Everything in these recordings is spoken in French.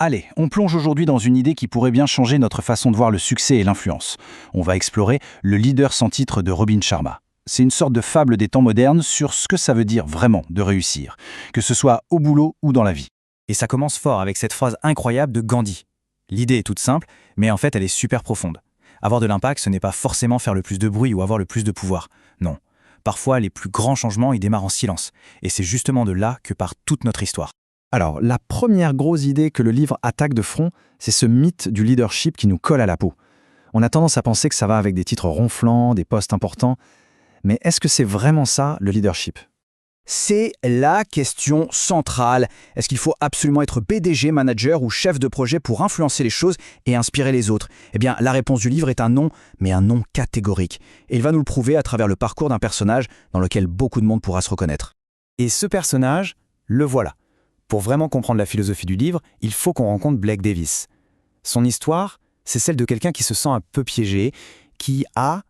Allez, on plonge aujourd'hui dans une idée qui pourrait bien changer notre façon de voir le succès et l'influence. On va explorer le leader sans titre de Robin Sharma. C'est une sorte de fable des temps modernes sur ce que ça veut dire vraiment de réussir, que ce soit au boulot ou dans la vie. Et ça commence fort avec cette phrase incroyable de Gandhi. L'idée est toute simple, mais en fait elle est super profonde. Avoir de l'impact, ce n'est pas forcément faire le plus de bruit ou avoir le plus de pouvoir. Non. Parfois, les plus grands changements, ils démarrent en silence. Et c'est justement de là que part toute notre histoire. Alors, la première grosse idée que le livre attaque de front, c'est ce mythe du leadership qui nous colle à la peau. On a tendance à penser que ça va avec des titres ronflants, des postes importants, mais est-ce que c'est vraiment ça, le leadership ? C'est la question centrale. Est-ce qu'il faut absolument être PDG, manager ou chef de projet pour influencer les choses et inspirer les autres ? Eh bien, la réponse du livre est un non, mais un non catégorique. Et il va nous le prouver à travers le parcours d'un personnage dans lequel beaucoup de monde pourra se reconnaître. Et ce personnage, le voilà. Pour vraiment comprendre la philosophie du livre, il faut qu'on rencontre Blake Davis. Son histoire, c'est celle de quelqu'un qui se sent un peu piégé, qui a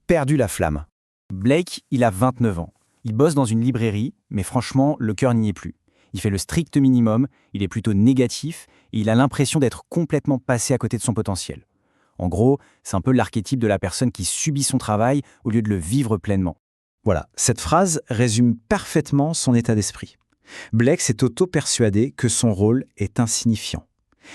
perdu la flamme. Blake, il a 29 ans. Il bosse dans une librairie, mais franchement, le cœur n'y est plus. Il fait le strict minimum, il est plutôt négatif, et il a l'impression d'être complètement passé à côté de son potentiel. En gros, c'est un peu l'archétype de la personne qui subit son travail au lieu de le vivre pleinement. Voilà, cette phrase résume parfaitement son état d'esprit. Blake s'est auto-persuadé que son rôle est insignifiant.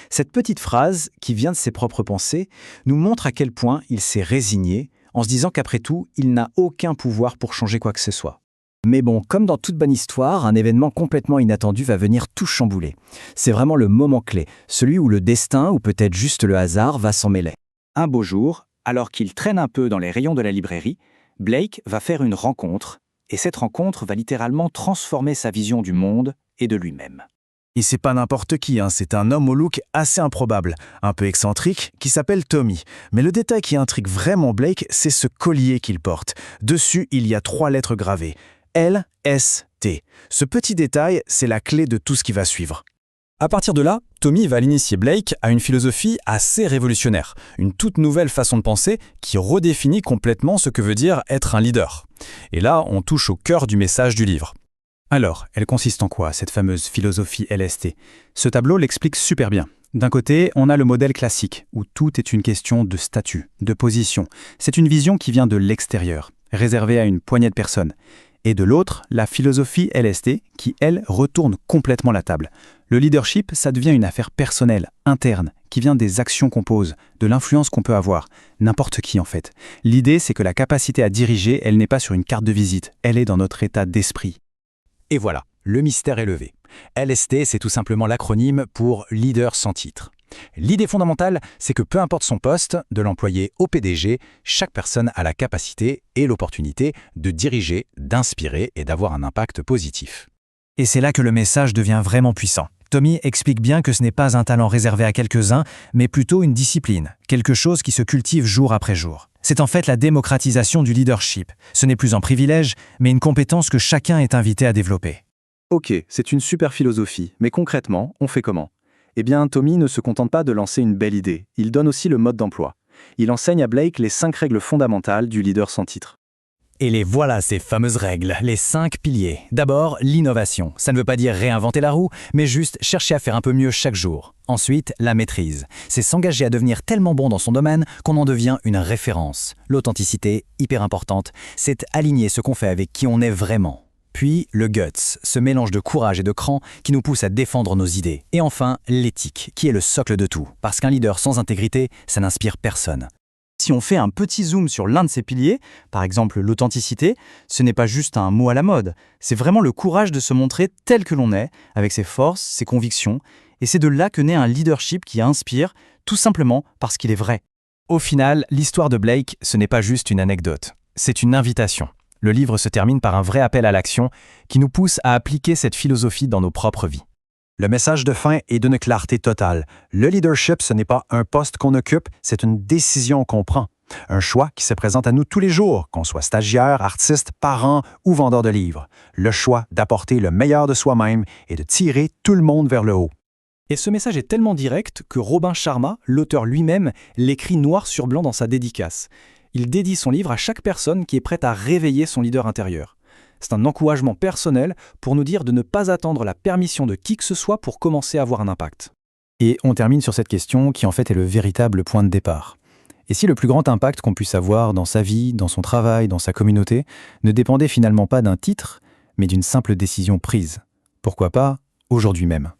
Cette petite phrase, qui vient de ses propres pensées, nous montre à quel point il s'est résigné, en se disant qu'après tout, il n'a aucun pouvoir pour changer quoi que ce soit. Mais bon, comme dans toute bonne histoire, un événement complètement inattendu va venir tout chambouler. C'est vraiment le moment clé, celui où le destin, ou peut-être juste le hasard, va s'en mêler. Un beau jour, alors qu'il traîne un peu dans les rayons de la librairie, Blake va faire une rencontre, et cette rencontre va littéralement transformer sa vision du monde et de lui-même. Et c'est pas n'importe qui, c'est un homme au look assez improbable, un peu excentrique, qui s'appelle Tommy. Mais le détail qui intrigue vraiment Blake, c'est ce collier qu'il porte. Dessus, il y a 3 lettres gravées. LST. Ce petit détail, c'est la clé de tout ce qui va suivre. À partir de là, Tommy va initier Blake à une philosophie assez révolutionnaire, une toute nouvelle façon de penser qui redéfinit complètement ce que veut dire être un leader. Et là, on touche au cœur du message du livre. Alors, elle consiste en quoi, cette fameuse philosophie LST ? Ce tableau l'explique super bien. D'un côté, on a le modèle classique, où tout est une question de statut, de position. C'est une vision qui vient de l'extérieur, réservée à une poignée de personnes. Et de l'autre, la philosophie LST, qui, elle, retourne complètement la table. Le leadership, ça devient une affaire personnelle, interne, qui vient des actions qu'on pose, de l'influence qu'on peut avoir. N'importe qui, en fait. L'idée, c'est que la capacité à diriger, elle n'est pas sur une carte de visite, elle est dans notre état d'esprit. Et voilà, le mystère est levé. LST, c'est tout simplement l'acronyme pour leader sans titre. L'idée fondamentale, c'est que peu importe son poste, de l'employé au PDG, chaque personne a la capacité et l'opportunité de diriger, d'inspirer et d'avoir un impact positif. Et c'est là que le message devient vraiment puissant. Tommy explique bien que ce n'est pas un talent réservé à quelques-uns, mais plutôt une discipline, quelque chose qui se cultive jour après jour. C'est en fait la démocratisation du leadership. Ce n'est plus un privilège, mais une compétence que chacun est invité à développer. Ok, c'est une super philosophie, mais concrètement, on fait comment ? Eh bien, Tommy ne se contente pas de lancer une belle idée, il donne aussi le mode d'emploi. Il enseigne à Blake les 5 règles fondamentales du leader sans titre. Et les voilà ces fameuses règles, les 5 piliers. D'abord, l'innovation. Ça ne veut pas dire réinventer la roue, mais juste chercher à faire un peu mieux chaque jour. Ensuite, la maîtrise. C'est s'engager à devenir tellement bon dans son domaine qu'on en devient une référence. L'authenticité, hyper importante, c'est aligner ce qu'on fait avec qui on est vraiment. Puis le guts, ce mélange de courage et de cran qui nous pousse à défendre nos idées. Et enfin, l'éthique, qui est le socle de tout. Parce qu'un leader sans intégrité, ça n'inspire personne. Si on fait un petit zoom sur l'un de ces piliers, par exemple l'authenticité, ce n'est pas juste un mot à la mode, c'est vraiment le courage de se montrer tel que l'on est, avec ses forces, ses convictions, et c'est de là que naît un leadership qui inspire, tout simplement parce qu'il est vrai. Au final, l'histoire de Blake, ce n'est pas juste une anecdote, c'est une invitation. Le livre se termine par un vrai appel à l'action qui nous pousse à appliquer cette philosophie dans nos propres vies. Le message de fin est d'une clarté totale. Le leadership, ce n'est pas un poste qu'on occupe, c'est une décision qu'on prend. Un choix qui se présente à nous tous les jours, qu'on soit stagiaire, artiste, parent ou vendeur de livres. Le choix d'apporter le meilleur de soi-même et de tirer tout le monde vers le haut. Et ce message est tellement direct que Robin Sharma, l'auteur lui-même, l'écrit noir sur blanc dans sa dédicace. Il dédie son livre à chaque personne qui est prête à réveiller son leader intérieur. C'est un encouragement personnel pour nous dire de ne pas attendre la permission de qui que ce soit pour commencer à avoir un impact. Et on termine sur cette question qui en fait est le véritable point de départ. Et si le plus grand impact qu'on puisse avoir dans sa vie, dans son travail, dans sa communauté, ne dépendait finalement pas d'un titre, mais d'une simple décision prise? Pourquoi pas aujourd'hui même?